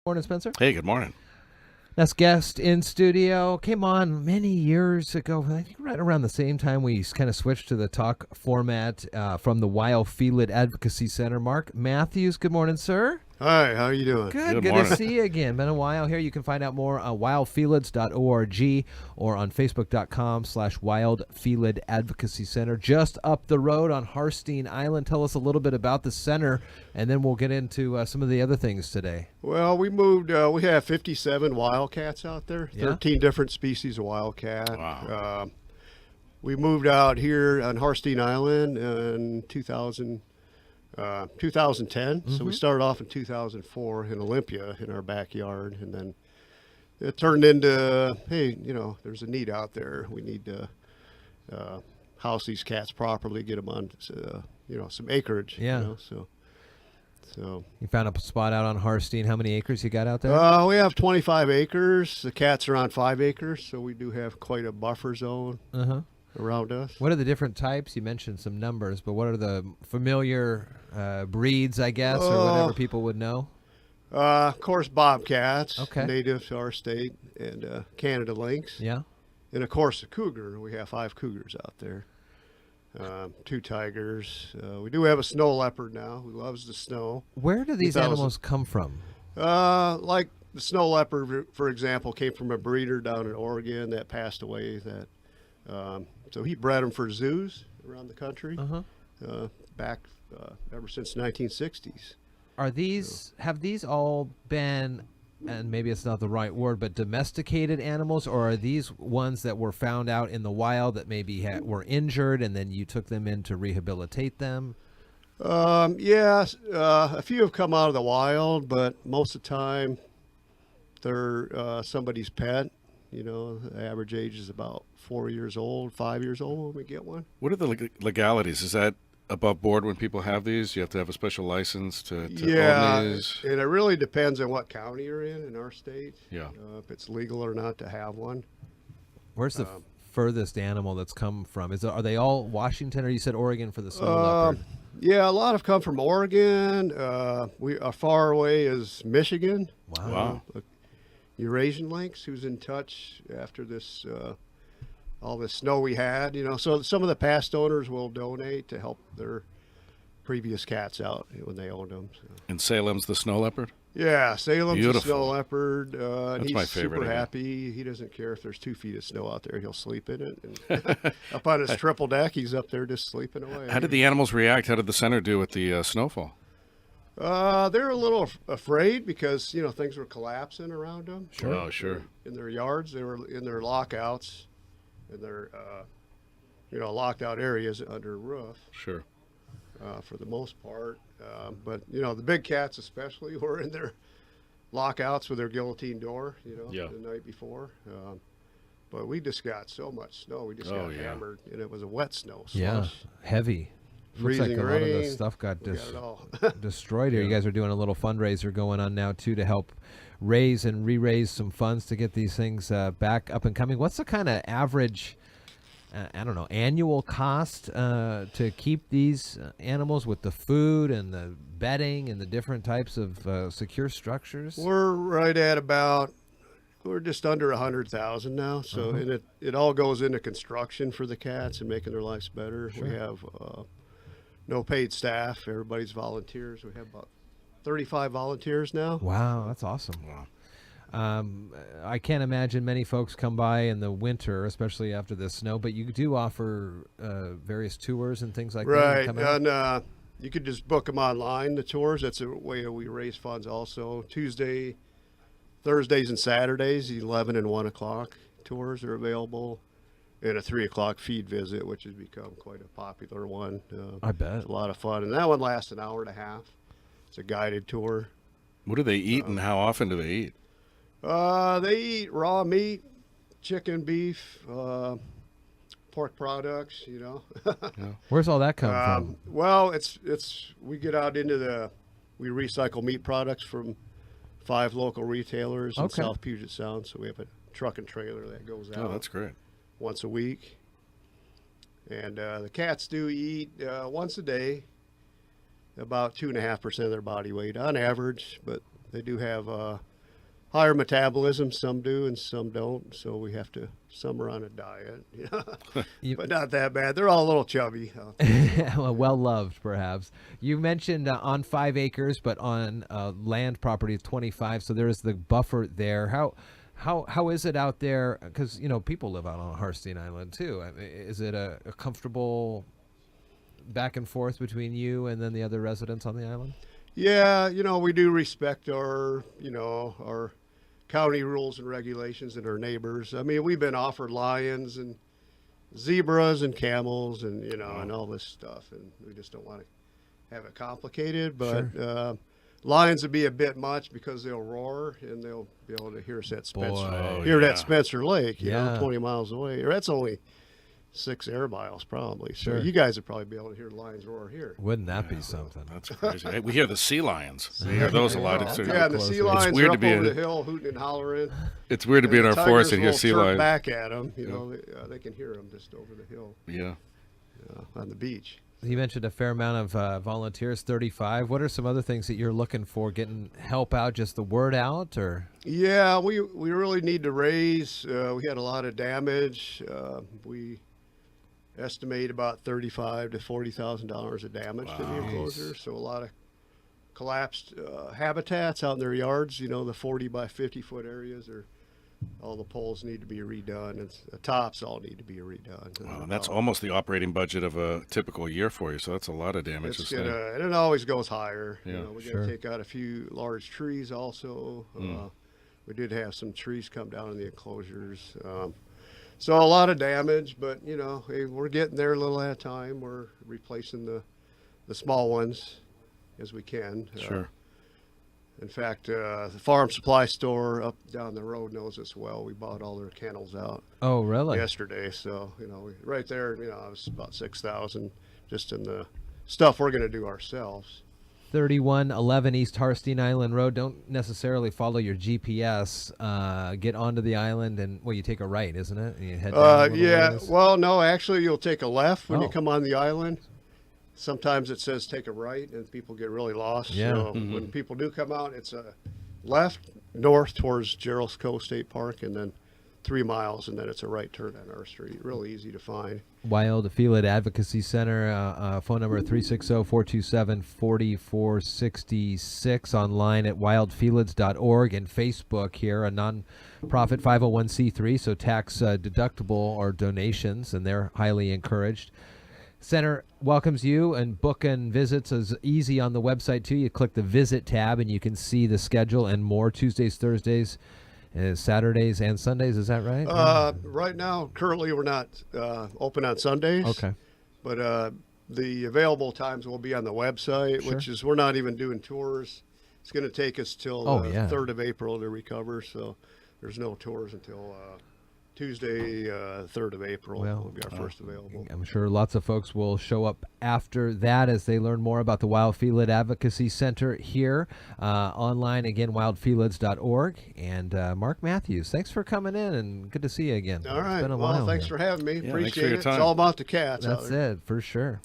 Morning, Spencer. Hey, good morning. Next guest in studio came on many years ago. I think right around the same time we kind of switched to the talk format from the Wild Felid Advocacy Center. Mark Matthews, good morning, sir. Hi, how are you doing? Good morning. to see you again. Been a while here. You can find out more on wildfelids.org or on facebook.com/Wild Felid Advocacy Center. Just up the road on Harstein Island. Tell us a little bit about the center, and then we'll get into some of the other things today. Well, we moved, we have 57 wildcats out there, Yeah? 13 different species of wildcat. Wow. We moved out here on Harstein Island in 2010. So we started off in 2004 in Olympia in our backyard, and then it turned into, hey, there's a need out there. We need to house these cats properly, get them on, some acreage. Yeah. So You found a spot out on Harstein. How many acres you got out there? we have 25 acres. The cats are on 5 acres, so we do have quite a buffer zone around us. What are the different types? You mentioned some numbers, but what are the familiar breeds, I guess, or whatever people would know? Of course, bobcats, Okay. native to our state, and Canada lynx. Yeah. And of course, the cougar. We have 5 cougars out there. 2 tigers. We do have a snow leopard now who loves the snow. Where do these 2000. animals come from? Like the snow leopard, for example, came from a breeder down in Oregon that passed away. So he bred them for zoos around the country back ever since the 1960s. Have these all been, and maybe it's not the right word, but domesticated animals, or are these ones that were found out in the wild that maybe were injured and then you took them in to rehabilitate them? Yes, a few have come out of the wild, but most of the time they're somebody's pet. The average age is about 4 years old, 5 years old when we get one. What are the legalities? Is that above board when people have these? You have to have a special license to own these? And it really depends on what county you're in our state. Yeah. If it's legal or not to have one. Where's the furthest animal that's come from? Are they all Washington, or you said Oregon for the snow leopard? Yeah, a lot have come from Oregon. We are far away as Michigan. Wow. Eurasian lynx, who's in touch after this all this snow we had, so some of the past owners will donate to help their previous cats out when they owned them. So. And Salem's the snow leopard? Yeah, Salem's Beautiful. the snow leopard. That's he's my favorite. super happy. He doesn't care if there's 2 feet of snow out there. He'll sleep in it. And up on his triple deck, he's up there just sleeping away. How did the animals react? How did the center do with the snowfall? They're a little afraid because, things were collapsing around them. Sure. Oh, sure. In their yards, they were in their lockouts, in their, locked out areas under a roof. Sure. For the most part. But, the big cats especially were in their lockouts with their guillotine door, the night before. But we just got so much snow. We just got hammered, and it was a wet snow. Slush. Yeah, heavy. Looks like Freezing a lot of the rain. stuff got We got it all. destroyed here. You guys are doing a little fundraiser going on now, too, to help raise and re-raise some funds to get these things back up and coming. What's the kind of average, annual cost to keep these animals with the food and the bedding and the different types of secure structures? We're right at we're just under 100,000 now. So, and it all goes into construction for the cats and making their lives better. Sure. We have no paid staff. Everybody's volunteers. We have about 35 volunteers now. Wow, that's awesome. Wow. I can't imagine many folks come by in the winter, especially after the snow, but you do offer various tours and things like that. Right, Come out? and you could just book them online, the tours. That's a way we raise funds also. Tuesday, Thursdays, and Saturdays, 11 and 1 o'clock tours are available. And a 3 o'clock feed visit, which has become quite a popular one. I bet. It's a lot of fun. And that one lasts an hour and a half. It's a guided tour. What do they eat, and how often do they eat? They eat raw meat, chicken, beef, pork products, Yeah. Where's all that come from? Well, we get out into we recycle meat products from 5 local retailers in South Puget Sound. So we have a truck and trailer that goes out. Oh, that's great. Once a week. And the cats do eat once a day, about 2.5% of their body weight on average, but they do have higher metabolism. Some do and some don't. So we have to, some are on a diet, but not that bad. They're all a little chubby. Well loved, perhaps. You mentioned on 5 acres, but on land property of 25. So there is the buffer there. How is it out there? Because people live out on Harstein Island too. I mean, is it a comfortable back and forth between you and then the other residents on the island? Yeah, we do respect our county rules and regulations and our neighbors. I mean, we've been offered lions and zebras and camels and and all this stuff, and we just don't want to have it complicated. But Sure. Lions would be a bit much because they'll roar and they'll be able to hear us at Spencer, Boy, at Spencer Lake, Yeah. 20 miles away. Or that's only 6 air miles probably. So Sure. you guys would probably be able to hear the lions roar here. Wouldn't that be something? That's crazy. Hey, we hear the sea lions. We hear those a lot. It's, Yeah, and the sea lions weird are to up be over in- the hill hooting and hollering. it's weird to be in And our the forest tigers and hear will sea chirp lions. back at them. They can hear them just over the hill Yeah. on the beach. You mentioned a fair amount of volunteers, 35. What are some other things that you're looking for? Getting help out, just the word out, or? Yeah, we really need to raise. We had a lot of damage. We estimate about $35,000 to $40,000 of damage to the Wow. enclosure. So a lot of collapsed habitats out in their yards. The 40 by 50 foot areas are. All the poles need to be redone, and the tops all need to be redone. Wow, and that's almost the operating budget of a typical year for you. So that's a lot of damage. It's to gonna, stay. and it always goes higher. Yeah. We got Sure. to take out a few large trees also. We did have some trees come down in the enclosures. So a lot of damage, but hey, we're getting there a little at a time. We're replacing the small ones as we can. Sure. In fact, the farm supply store up down the road knows us well. We bought all their kennels out Oh, really? yesterday. So, right there, it was about 6,000 just in the stuff we're going to do ourselves. 3111 East Harstein Island Road. Don't necessarily follow your GPS. Get onto the island and, you take a right, isn't it? And you head down a little Yeah. ways. Well, no, actually, you'll take a left when you Oh. come on the island. Sometimes it says take a right, and people get really lost. Yeah. So when people do come out, it's a left north towards Gerald's Cove State Park, and then 3 miles, and then it's a right turn on our street. Really easy to find. Wild Felid Advocacy Center, phone number 360-427-4466, online at wildfelids.org, and Facebook here, a non-profit 501c3, so tax deductible or donations, and they're highly encouraged. Center welcomes you, and booking visits is easy on the website too. You click the visit tab and you can see the schedule and more. Tuesdays, Thursdays, Saturdays, and Sundays. Is that right? Right now, currently, we're not open on Sundays. Okay. But the available times will be on the website, Sure. which is we're not even doing tours. It's going to take us till Oh, the yeah. 3rd of April to recover. So there's no tours until Tuesday, 3rd of April Well, will be our first available. I'm sure lots of folks will show up after that as they learn more about the Wild Felid Advocacy Center here. Online, again, wildfelids.org. And Mark Matthews, thanks for coming in, and good to see you again. All right. It's been a Well, while thanks here. for having me. Yeah, thanks for Appreciate your it. time. It's all about the cats. out That's there. it, for sure.